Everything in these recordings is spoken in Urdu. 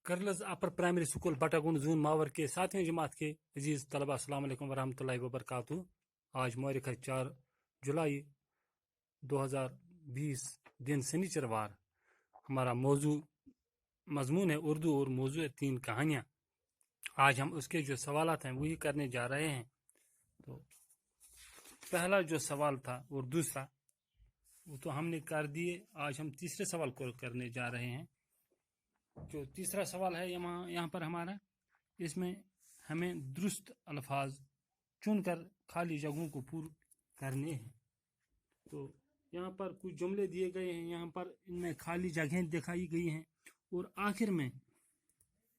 کرلز اپر پرائمری اسکول بٹاگنڈ زون ماور کے 7ویں جماعت کے عزیز طلبہ السلام علیکم ورحمۃ اللہ وبرکاتہ۔ آج مورخ ہے 4 جولائی 2020 دن سنیچر وار۔ ہمارا مضمون ہے اردو اور موضوع ہے 3 کہانیاں۔ آج ہم اس کے جو سوالات ہیں وہی کرنے جا رہے ہیں۔ تو پہلا جو سوال تھا اور دوسرا وہ تو ہم نے کر دیے، آج ہم تیسرے سوال کو کرنے جا رہے ہیں۔ جو تیسرا سوال ہے یہاں پر ہمارا، اس میں ہمیں درست الفاظ چن کر خالی جگہوں کو پور کرنے ہیں۔ تو یہاں پر کچھ جملے دیے گئے ہیں، یہاں پر ان میں خالی جگہیں دکھائی گئی ہیں اور آخر میں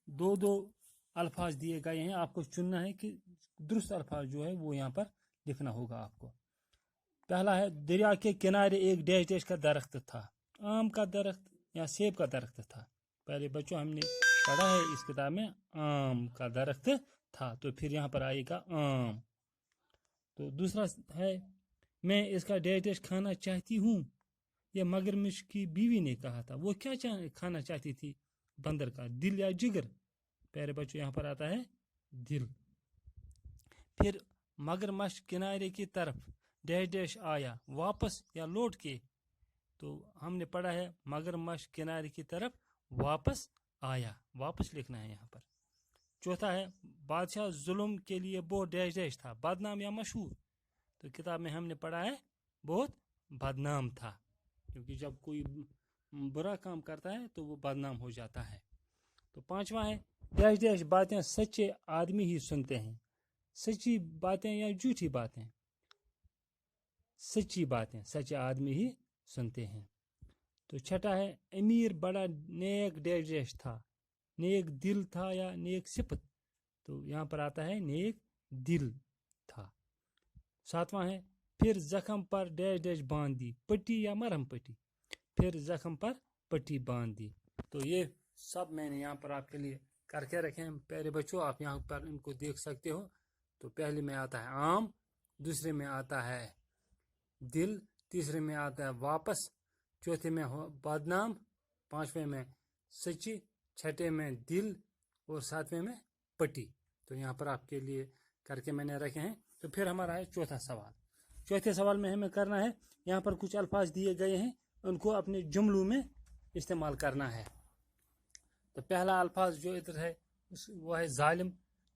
2 الفاظ دیے گئے ہیں۔ آپ کو چننا ہے کہ درست الفاظ جو ہے وہ یہاں پر لکھنا ہوگا آپ کو۔ پہلا ہے دریا کے کنارے ایک ڈیش ڈیش کا درخت تھا، آم کا درخت یا سیب کا درخت تھا۔ پہلے بچوں ہم نے پڑھا ہے اس کتاب میں آم کا درخت تھا، تو پھر یہاں پر آئے گا آم۔ تو دوسرا ہے میں اس کا ڈیش ڈیش کھانا چاہتی ہوں، یہ مگرمچھ کی بیوی نے کہا تھا۔ وہ کیا کھانا چاہتی تھی بندر کا، دل یا جگر؟ پیارے بچوں یہاں پر آتا ہے دل۔ پھر مگرمچھ کنارے کی طرف ڈیش ڈیش آیا، واپس یا لوٹ کے؟ تو ہم نے پڑھا ہے مگرمچھ کنارے کی طرف واپس آیا، واپس لکھنا ہے یہاں پر۔ چوتھا ہے بادشاہ ظلم کے لیے بہت ڈیش ڈیش تھا، بدنام یا مشہور؟ تو کتاب میں ہم نے پڑھا ہے بہت بدنام تھا، کیونکہ جب کوئی برا کام کرتا ہے تو وہ بدنام ہو جاتا ہے۔ تو پانچواں ہے ڈیش ڈیش باتیں سچے آدمی ہی سنتے ہیں، سچی باتیں یا جھوٹی باتیں؟ سچی باتیں سچے آدمی ہی سنتے ہیں۔ تو چھٹا ہے امیر بڑا نیک ڈیش ڈیش تھا، نیک دل تھا یا نیک صفت؟ تو یہاں پر آتا ہے نیک دل تھا۔ ساتواں ہے پھر زخم پر ڈیش ڈیش باندھ دی، پٹی یا مرہم پٹی؟ پھر زخم پر پٹی باندھ دی۔ تو یہ سب میں نے یہاں پر آپ کے لیے کر کے رکھے ہیں۔ پیارے بچوں آپ یہاں پر ان کو دیکھ سکتے ہو۔ تو پہلے میں آتا ہے آم، دوسرے میں آتا ہے دل، تیسرے میں آتا ہے واپس، چوتھے میں بدنام، پانچویں میں سچی، چھٹے میں دل اور ساتویں میں پٹی۔ تو یہاں پر آپ کے لیے کر کے میں نے رکھے ہیں۔ تو پھر ہمارا ہے چوتھا سوال۔ چوتھے سوال میں ہمیں کرنا ہے، یہاں پر کچھ الفاظ دیے گئے ہیں، ان کو اپنے جملوں میں استعمال کرنا ہے۔ تو پہلا الفاظ جو ادھر ہے وہ ہے ظالم،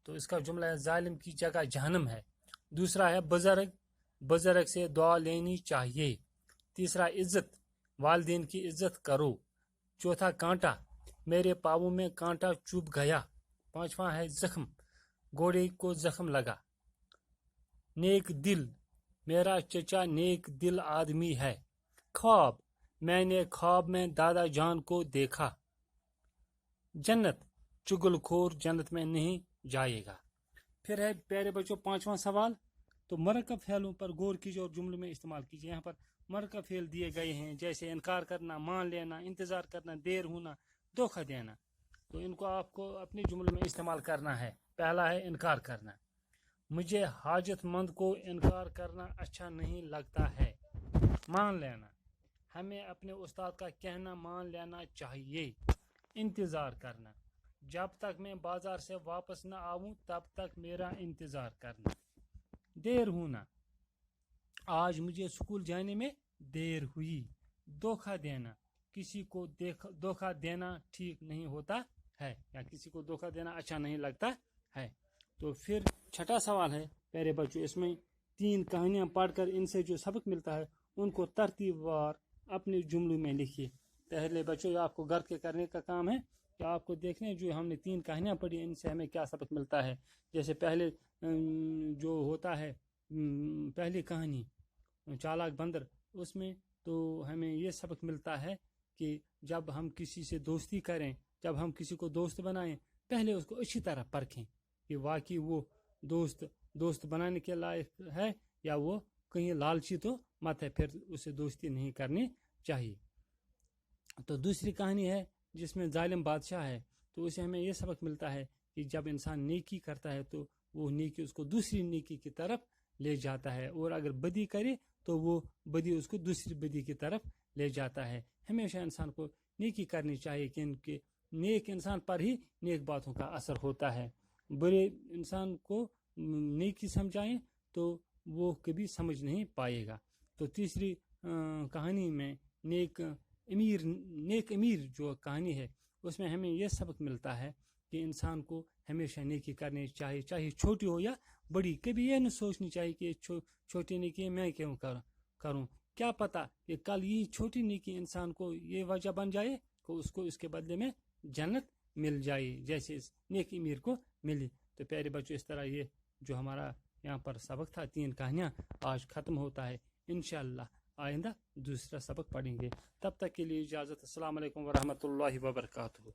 تو اس کا جملہ ہے ظالم کی جگہ جہنم ہے۔ دوسرا ہے بزرگ، بزرگ سے دعا لینی چاہیے۔ تیسرا عزت، والدین کی عزت کرو۔ چوتھا کانٹا، میرے پاؤں میں کانٹا چبھ گیا۔ پانچواں ہے زخم، گھوڑے کو زخم لگا۔ نیک دل، میرا چچا نیک دل آدمی ہے۔ خواب، میں نے خواب میں دادا جان کو دیکھا۔ جنت، چگل خور جنت میں نہیں جائے گا۔ پھر ہے پیارے بچوں پانچواں سوال۔ تو مرکب فعلوں پر غور کیجیے اور جملوں میں استعمال کیجیے۔ یہاں پر مرکب فعل دیے گئے ہیں، جیسے انکار کرنا، مان لینا، انتظار کرنا، دیر ہونا، دھوکہ دینا۔ تو ان کو آپ کو اپنے جملوں میں استعمال کرنا ہے۔ پہلا ہے انکار کرنا، مجھے حاجت مند کو انکار کرنا اچھا نہیں لگتا ہے۔ مان لینا، ہمیں اپنے استاد کا کہنا مان لینا چاہیے۔ انتظار کرنا، جب تک میں بازار سے واپس نہ آؤں تب تک میرا انتظار کرنا۔ دیر ہونا، آج مجھے اسکول جانے میں دیر ہوئی۔ دھوکہ دینا، کسی کو دھوکہ دینا ٹھیک نہیں ہوتا ہے، یا کسی کو دھوکہ دینا اچھا نہیں لگتا ہے۔ تو پھر چھٹا سوال ہے پیارے بچوں، اس میں 3 کہانیاں پڑھ کر ان سے جو سبق ملتا ہے ان کو ترتیب وار اپنے جملوں میں لکھیے۔ پہلے بچوں آپ کو گھر کے کرنے کا کام ہے کہ آپ کو دیکھنے جو ہم نے 3 کہانیاں پڑھی ان سے ہمیں کیا سبق ملتا ہے۔ جیسے پہلے جو ہوتا ہے پہلی کہانی چالاک بندر، اس میں تو ہمیں یہ سبق ملتا ہے کہ جب ہم کسی سے دوستی کریں، جب ہم کسی کو دوست بنائیں، پہلے اس کو اچھی طرح پرکھیں کہ واقعی وہ دوست بنانے کے لائق ہے یا وہ کہیں لالچی تو مت ہے، پھر اسے دوستی نہیں کرنی چاہیے۔ تو دوسری کہانی ہے جس میں ظالم بادشاہ ہے، تو اسے ہمیں یہ سبق ملتا ہے کہ جب انسان نیکی کرتا ہے تو وہ نیکی اس کو دوسری نیکی کی طرف لے جاتا ہے، اور اگر بدی کرے تو وہ بدی اس کو دوسری بدی کی طرف لے جاتا ہے۔ ہمیشہ انسان کو نیکی کرنی چاہیے، کہ نیک انسان پر ہی نیک باتوں کا اثر ہوتا ہے. برے انسان کو نیکی سمجھائیں تو وہ کبھی سمجھ نہیں پائے گا. تو تیسری کہانی میں نیک امیر جو کہانی ہے اس میں ہمیں یہ سبق ملتا ہے کہ انسان کو ہمیشہ نیکی کرنی چاہیے، چاہے چھوٹی ہو یا بڑی. کبھی یہ نہیں سوچنی چاہیے کہ چھوٹی نیکی میں کیوں کروں. کیا پتا کہ کل یہ چھوٹی نیکی انسان کو یہ وجہ بن جائے کہ اس کو اس کے بدلے میں جنت مل جائے جیسے اس نیک امیر کو ملی. تو پیارے بچوں، اس طرح یہ جو ہمارا یہاں پر سبق تھا 3 کہانیاں آج ختم ہوتا ہے. انشاءاللہ آئندہ دوسرا سبق پڑھیں گے. تب تک کے لیے اجازت. السلام علیکم ورحمۃ اللہ وبرکاتہ.